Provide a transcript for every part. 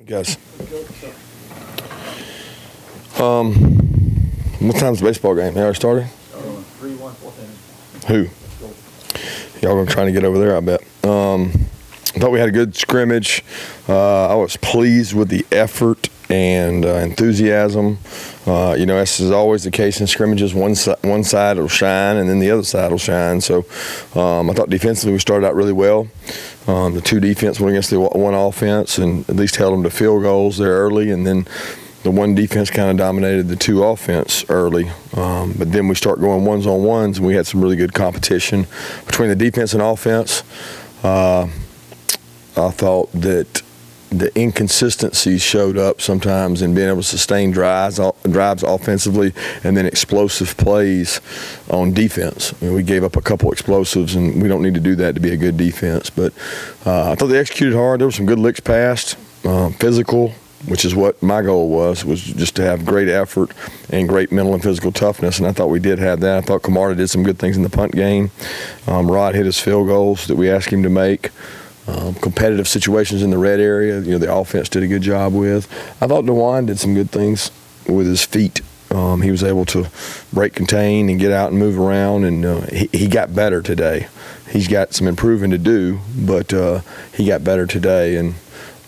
Guys. What time's the baseball game? They already started? 3-1, 4th Who? inning. Y'all gonna try to get over there, I bet. I thought we had a good scrimmage. I was pleased with the effort and enthusiasm. As is always the case in scrimmages, one side will shine and then the other side will shine. So I thought defensively we started out really well. The two defense went against the one offense and at least held them to field goals there early, and then the one defense kind of dominated the two offense early. But then we start going ones-on-ones, and we had some really good competition between the defense and offense. I thought that the inconsistencies showed up sometimes in being able to sustain drives offensively and then explosive plays on defense. I mean, we gave up a couple explosives, and we don't need to do that to be a good defense. But I thought they executed hard. There were some good licks passed, physical, which is what my goal was just to have great effort and great mental and physical toughness, and I thought we did have that. I thought Camarda did some good things in the punt game. Rod hit his field goals that we asked him to make. Competitive situations in the red area, the offense did a good job with. I thought DeJuan did some good things with his feet. He was able to break contain and get out and move around, and he got better today. He's got some improving to do, but he got better today. And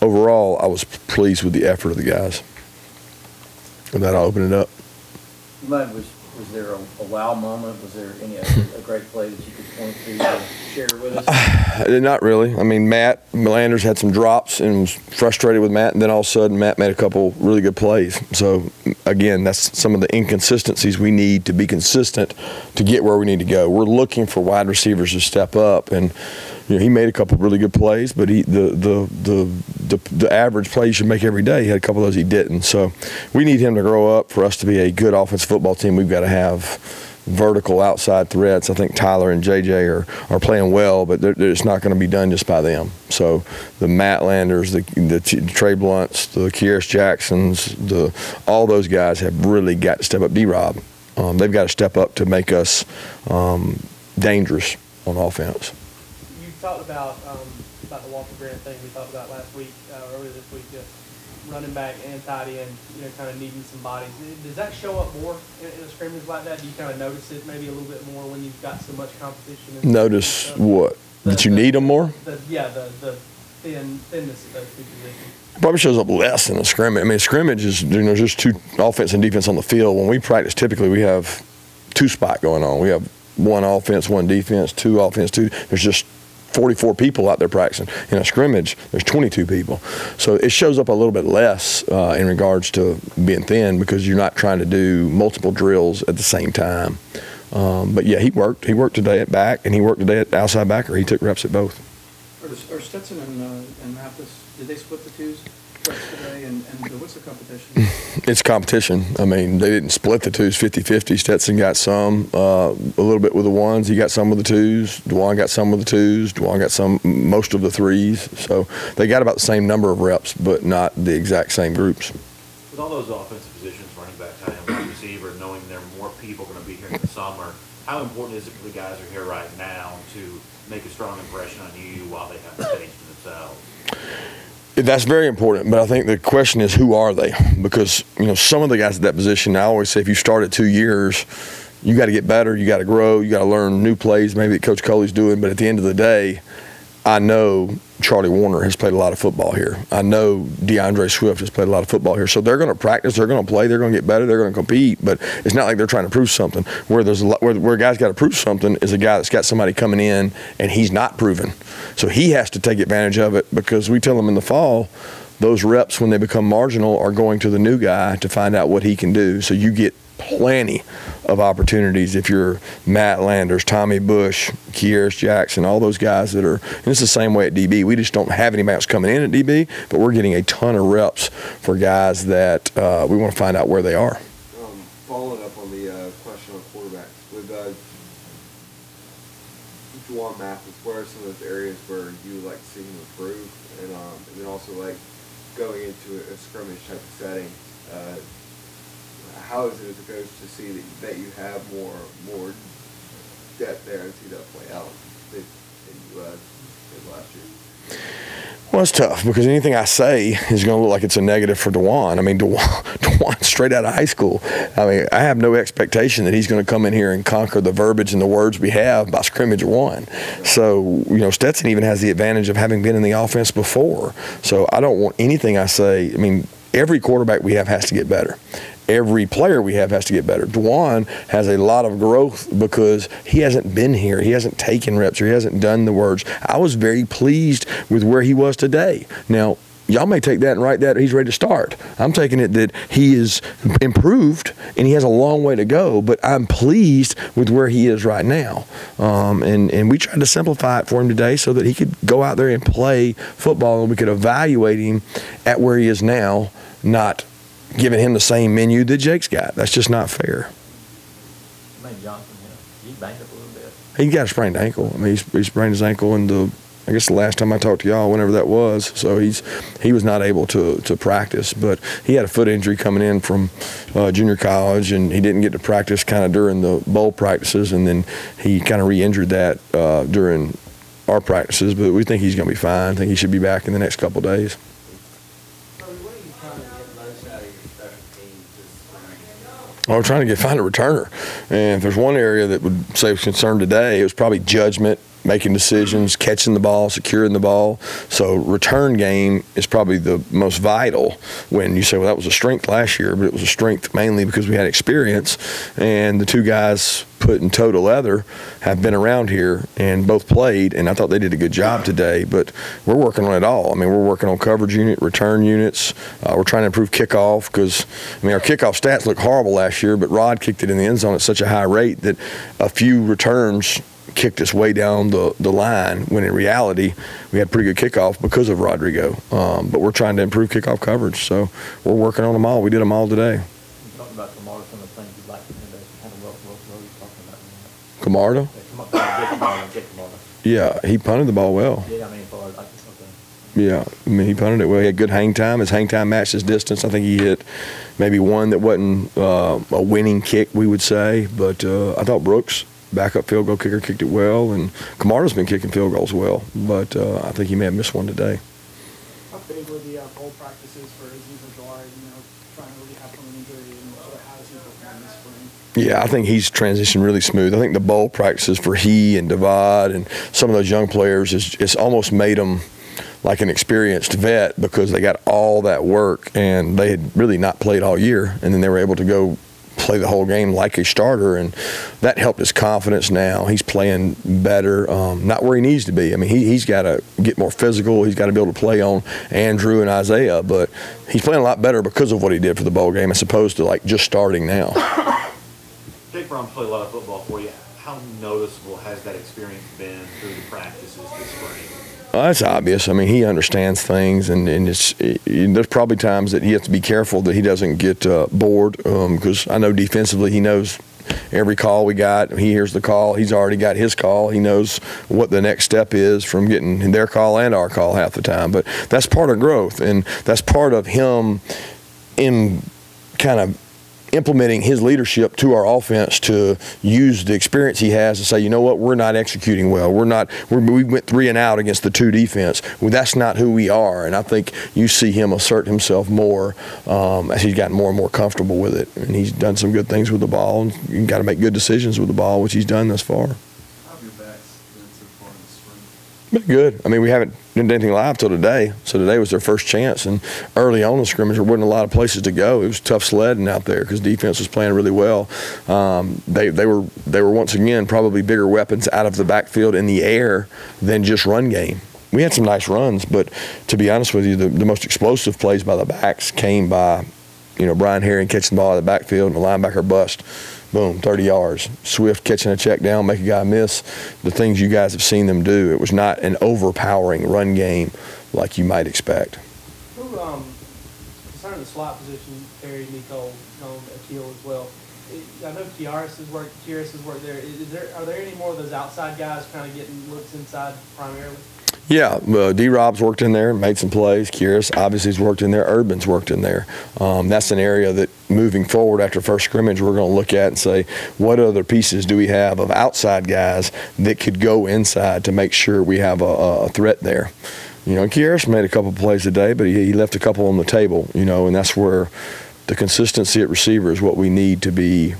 overall, I was pleased with the effort of the guys. With that, I'll open it up. Was there a wow moment? Was there a great play that you could point to share with us? Not really. I mean, Matt Landers had some drops and was frustrated with Matt, and then all of a sudden Matt made a couple really good plays. So, again, that's some of the inconsistencies we need to be consistent to get where we need to go. We're looking for wide receivers to step up, and he made a couple really good plays, but the average play you should make every day, he had a couple of those he didn't. So we need him to grow up for us to be a good offensive football team. We've got to have vertical outside threats. I think Tyler and JJ are playing well, but it's not going to be done just by them. So the Matt Landers, the Trey Blunts, the Kieris Jacksons, all those guys have really got to step up. D-Rob, they've got to step up to make us dangerous on offense. You talked about the Walker Grant thing we talked about last week, earlier this week, running back and tight end, kind of needing some bodies. Does that show up more in a scrimmage like that? Do you kind of notice it maybe a little bit more when you've got so much competition? Notice what? That you need them more? The thinness of those two positions. Probably shows up less in a scrimmage. I mean, scrimmage is just two offense and defense on the field. When we practice, typically we have two spot going on. We have one offense, one defense, two offense, two. There's just 44 people out there practicing. In a scrimmage, there's 22 people. So it shows up a little bit less in regards to being thin because you're not trying to do multiple drills at the same time. But yeah, he worked. He worked today at back, and he worked today at outside backer. He took reps at both. Are Stetson and Mathis, did they split the twos today? And what's the competition? It's competition. I mean, they didn't split the twos 50-50. Stetson got some, a little bit with the ones. He got some with the twos. DeJuan got some with the twos. DeJuan got most of the threes. So they got about the same number of reps, but not the exact same groups. With all those offensive positions, running back, tight end, wide receiver, knowing there are more people going to be here in the summer, how important is it for the guys who are here right now to make a strong impression on you while they have the stage to themselves? That's very important, but I think the question is, who are they? Because some of the guys at that position, I always say, if you start at 2 years, you got to get better, you got to grow, you got to learn new plays, maybe that Coach Coley's doing. But at the end of the day, I know Charlie Warner has played a lot of football here. I know DeAndre Swift has played a lot of football here. So they're going to practice, they're going to play, they're going to get better, they're going to compete. But it's not like they're trying to prove something. Where a guy's got to prove something is a guy that's got somebody coming in and he's not proven. So he has to take advantage of it, because we tell him in the fall, those reps when they become marginal are going to the new guy to find out what he can do. So you get plenty of opportunities if you're Matt Landers, Tommy Bush, Kieris Jackson, all those guys that are, and it's the same way at DB. We just don't have anybody else coming in at DB, but we're getting a ton of reps for guys that we want to find out where they are. Following up on the question on quarterbacks, with DeJuan Mathis, what are some of those areas where you would like to see him improve? And then also, like, going into a scrimmage type of setting, how is it as a coach to see that you have more depth there and see that play out than you did last year? Well, it's tough because anything I say is going to look like it's a negative for DeJuan. I mean, DeJuan straight out of high school. I mean, I have no expectation that he's going to come in here and conquer the verbiage and the words we have by scrimmage one. So, you know, Stetson even has the advantage of having been in the offense before. So I don't want anything I say. I mean, every quarterback we have has to get better. Every player we have has to get better. DeJuan has a lot of growth because he hasn't been here. He hasn't taken reps or he hasn't done the words. I was very pleased with where he was today. Now, y'all may take that and write that he's ready to start. I'm taking it that he is improved and he has a long way to go, but I'm pleased with where he is right now. And we tried to simplify it for him today so that he could go out there and play football and we could evaluate him at where he is now, not giving him the same menu that Jake's got. That's just not fair. I mean, Johnson, he banged up a little bit. He got a sprained ankle. I mean, he sprained his ankle in I guess the last time I talked to y'all, whenever that was. So he was not able to practice, but he had a foot injury coming in from junior college, and he didn't get to practice kind of during the bowl practices, and then he kind of re-injured that during our practices. But we think he's going to be fine. I think he should be back in the next couple of days. Well, we're trying to find a returner. And if there's one area that would say was concerned today, it was probably judgment, making decisions, catching the ball, securing the ball. So return game is probably the most vital when you say, well, that was a strength last year, but it was a strength mainly because we had experience. And the two guys put in toe to leather have been around here and both played, and I thought they did a good job today, but we're working on it all. I mean, we're working on coverage unit, return units. We're trying to improve kickoff because, I mean, our kickoff stats look horrible last year, but Rod kicked it in the end zone at such a high rate that a few returns kicked us way down the line when in reality we had pretty good kickoff because of Rodrigo. But we're trying to improve kickoff coverage, so we're working on them all. We did them all today. You talked about Camardo, some of the things you'd like to do, kind of what you talking about. Camardo? Yeah, he punted the ball well. Yeah, I mean, for like something. Yeah, I mean, he punted it well. He had good hang time. His hang time matched his distance. I think he hit maybe one that wasn't a winning kick, we would say. But I thought Brooks, backup field goal kicker, kicked it well. And Camardo's been kicking field goals well. But I think he may have missed one today. How big were the bowl practices for Aziz and Jawari, trying to rehab from an injury, and sort of how does he perform this spring? Yeah, I think he's transitioned really smooth. I think the bowl practices for he and Devad and some of those young players it's almost made them like an experienced vet because they got all that work and they had really not played all year, and then they were able to go play the whole game like a starter, and that helped his confidence. Now he's playing better, not where he needs to be. I mean, he's got to get more physical. He's got to be able to play on Andrew and Isaiah, but he's playing a lot better because of what he did for the bowl game as opposed to like just starting now. Jake Brown played a lot of football for you. How noticeable has that experience been through the practices this spring? It's obvious. I mean, he understands things, and there's probably times that he has to be careful that he doesn't get bored because I know defensively he knows every call we got. He hears the call. He's already got his call. He knows what the next step is from getting their call and our call half the time. But that's part of growth, and that's part of him in kind of implementing his leadership to our offense to use the experience he has to say, you know what, we're not executing well. We went 3 and out against the 2 defense. Well, that's not who we are. And I think you see him assert himself more as he's gotten more and more comfortable with it. And he's done some good things with the ball. And you got to make good decisions with the ball, which he's done thus far. How have your backs been so far in the spring? Been good. I mean, we haven't done anything live till today, so today was their first chance. And early on in the scrimmage, there wasn't a lot of places to go. It was tough sledding out there because defense was playing really well. They were once again probably bigger weapons out of the backfield in the air than just run game. We had some nice runs, but to be honest with you, the most explosive plays by the backs came by, Brian Herring catching the ball out of the backfield and the linebacker bust. Boom, 30 yards. Swift catching a check down, make a guy miss. The things you guys have seen them do. It was not an overpowering run game like you might expect. Who, concerning the slot position, Terry, Nico, Akil as well. I know Kiaris has worked there. Are there any more of those outside guys kind of getting looks inside primarily? Yeah, D-Rob's worked in there, made some plays. Kiaris obviously has worked in there. Urban's worked in there. That's an area that moving forward after first scrimmage we're going to look at and say, what other pieces do we have of outside guys that could go inside to make sure we have a threat there? You know, Kieris made a couple plays today, but he left a couple on the table, you know, and that's where the consistency at receiver is what we need to be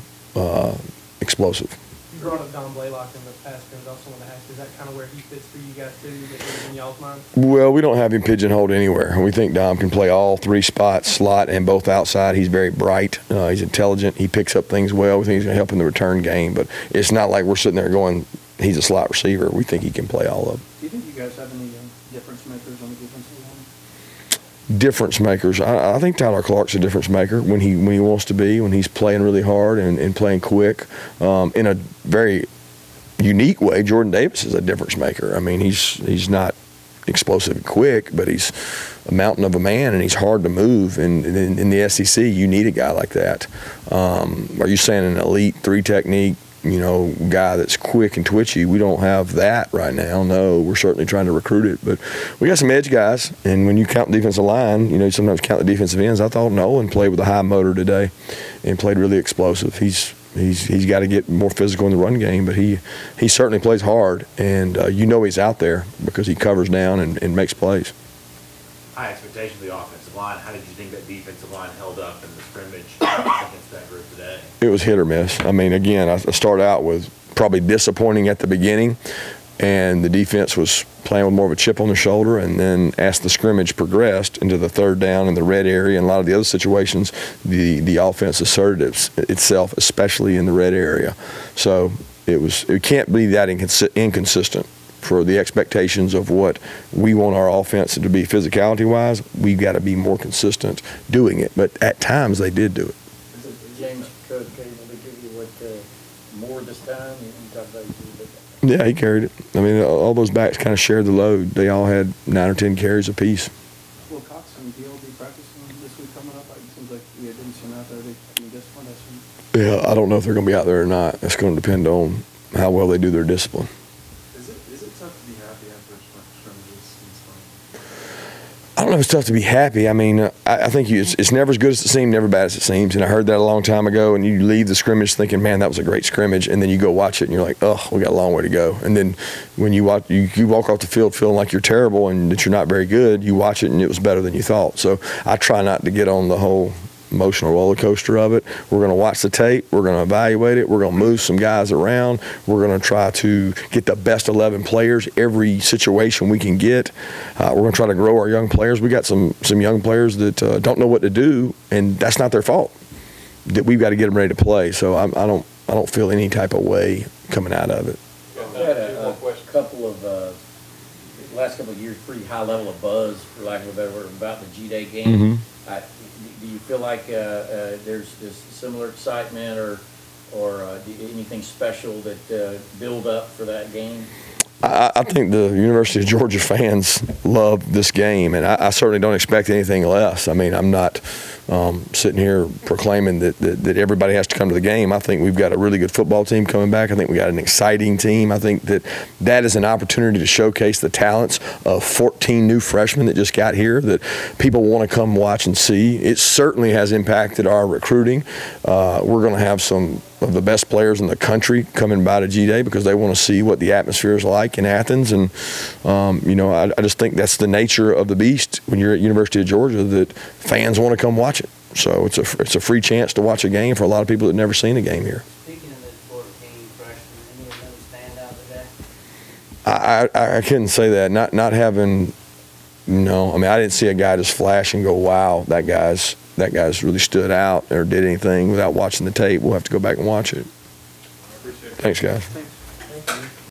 explosive. You brought up Don Blaylock in the past, and I also want to ask, is that kind of where he fits for you guys too, that is in y'all's mind? Well, we don't have him pigeonholed anywhere. We think Dom can play all three spots, slot and both outside. He's very bright. He's intelligent. He picks up things well. We think he's going to help in the return game, but it's not like we're sitting there going, he's a slot receiver. We think he can play all of them. Do you think you guys have any difference makers on the defensive line? Difference makers. I think Tyler Clark's a difference maker when he wants to be, when he's playing really hard and playing quick. In a very unique way, Jordan Davis is a difference maker. I mean, he's not explosive and quick, but he's a mountain of a man, and he's hard to move. And in the SEC, you need a guy like that. Are you saying an elite three technique, you know, guy that's quick and twitchy? We don't have that right now. No, we're certainly trying to recruit it, but we got some edge guys. And when you count the defensive line, you know, you sometimes count the defensive ends. I thought Nolan played with a high motor today and played really explosive. He's got to get more physical in the run game, but he certainly plays hard, and you know he's out there because he covers down and makes plays. High expectations of the offensive line. How did you think that defensive line held up in the scrimmage against that group today? It was hit or miss. I mean, again, I started out with probably disappointing at the beginning, and the defense was playing with more of a chip on the shoulder, and then as the scrimmage progressed into the third down in the red area and a lot of the other situations, the offense asserted itself, especially in the red area. So it can't be that inconsistent for the expectations of what we want our offense to be physicality-wise. We've got to be more consistent doing it, but at times they did do it. James Cook able to give you what more this time? You talked about Yeah, he carried it. I mean, all those backs kind of shared the load. They all had 9 or 10 carries apiece. Will Cox and Deal be practicing this week coming up? It seems like we didn't see them out there. They discipline us. Yeah, I don't know if they're going to be out there or not. It's going to depend on how well they do their discipline. Is it tough to be happy after scrimmages in spring? I don't know if it's tough to be happy. I mean, I think it's never as good as it seems, never bad as it seems. And I heard that a long time ago, and you leave the scrimmage thinking, man, that was a great scrimmage. And then you go watch it, and you're like, oh, we got a long way to go. And then when you walk off the field feeling like you're terrible and that you're not very good, you watch it, and it was better than you thought. So I try not to get on the whole emotional roller coaster of it. We're going to watch the tape. We're going to evaluate it. We're going to move some guys around. We're going to try to get the best 11 players every situation we can get. We're going to try to grow our young players. We got some young players that don't know what to do, and that's not their fault. That we've got to get them ready to play. So I don't feel any type of way coming out of it. We had a couple of last couple of years, pretty high level of buzz, for lack of a better word, about the G-Day game. Do you feel like there's this similar excitement or anything special that build up for that game? I think the University of Georgia fans love this game, and I certainly don't expect anything less. I mean, I'm not sitting here proclaiming that everybody has to come to the game. I think we've got a really good football team coming back. I think we got an exciting team. I think that is an opportunity to showcase the talents of 14 new freshmen that just got here that people want to come watch and see. It certainly has impacted our recruiting. We're going to have some of the best players in the country coming by to G-Day because they want to see what the atmosphere is like in Athens. And, you know, I just think that's the nature of the beast when you're at University of Georgia, that fans want to come watch it. So it's a free chance to watch a game for a lot of people that have never seen a game here. Speaking of those 14 freshmen, any of those stand out today? I couldn't say that. Not having, no. I mean, I didn't see a guy just flash and go, wow, that guy's really stood out or did anything without watching the tape. We'll have to go back and watch it. Thanks, guys.